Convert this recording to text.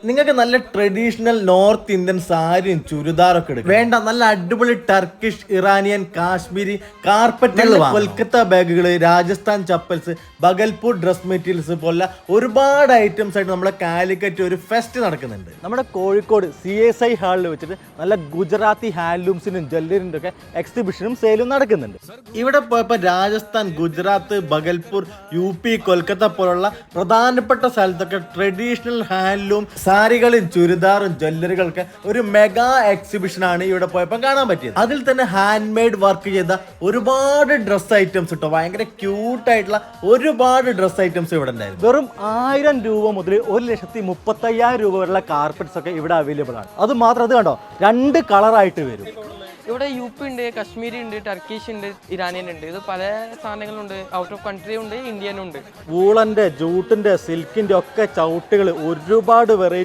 നിങ്ങൾക്ക് നല്ല traditional north Indian സാരിയും ചുരിദാറൊക്കെ എടുക്കും. വേണ്ട, നല്ല അടിപൊളി ടർക്കിഷ്, ഇറാനിയൻ, കാശ്മീരി കാർപ്പറ്റുകൾ, കൊൽക്കത്ത ബാഗുകൾ, Rajasthan chappals, Bhagalpur dress materials പോലെ ഒരുപാട് ഐറ്റംസ് ആയിട്ട് നമ്മുടെ കാലിക്കറ്റ് ഒരു ഫെസ്റ്റ് നടക്കുന്നുണ്ട്. നമ്മുടെ കോഴിക്കോട് CSI ഹാളിൽ വെച്ചിട്ട് നല്ല ഗുജറാത്തി ഹാൻഡ്ലൂംസിനും ജ്വല്ലറിൻ്റെ ഒക്കെ എക്സിബിഷനും സെയിലും നടക്കുന്നുണ്ട്. ഇവിടെ പോയപ്പോൾ രാജസ്ഥാൻ, ഗുജറാത്ത്, ബഗൽപൂർ, UP, കൊൽക്കത്ത പോലുള്ള പ്രധാനപ്പെട്ട സ്ഥലത്തൊക്കെ ട്രഡീഷണൽ ഹാൻഡ്ലൂം സാരികളും ചുരിദാറും ജ്വല്ലറികൾക്ക് ഒരു മെഗാ എക്സിബിഷൻ ആണ് ഇവിടെ പോയപ്പോൾ കാണാൻ പറ്റിയത്. അതിൽ തന്നെ ഹാൻഡ് മെയ്ഡ് വർക്ക് ചെയ്ത ഒരുപാട് ഡ്രസ് ഐറ്റംസ് കിട്ടും. ഭയങ്കര ക്യൂട്ട് ആയിട്ടുള്ള ഒരുപാട് ഡ്രസ് ഐറ്റംസ് ഇവിടെ ഉണ്ടായിരുന്നു. വെറും 1000 രൂപ മുതൽ 1,35,000 രൂപ വരെയുള്ള കാർപ്പറ്റ്സ് ഒക്കെ ഇവിടെ അവൈലബിൾ ആണ്. അത് മാത്രം, അത് കണ്ടോ, 2 കളറായിട്ട് വരും. ഇവിടെ UP ഉണ്ട്, കശ്മീരി ഉണ്ട്, ടർക്കിഷ് ഉണ്ട്, ഇറാനിയൻ ഉണ്ട്. ഇത് പല സാധനങ്ങളുണ്ട്. ഔട്ട് ഓഫ് കൺട്രി ഉണ്ട്, ഇന്ത്യൻ ഉണ്ട്. വൂളന്റെ, ജൂട്ടിന്റെ, സിൽക്കിന്റെ ഒക്കെ ചവിട്ടുകൾ, ഒരുപാട് വെറൈറ്റി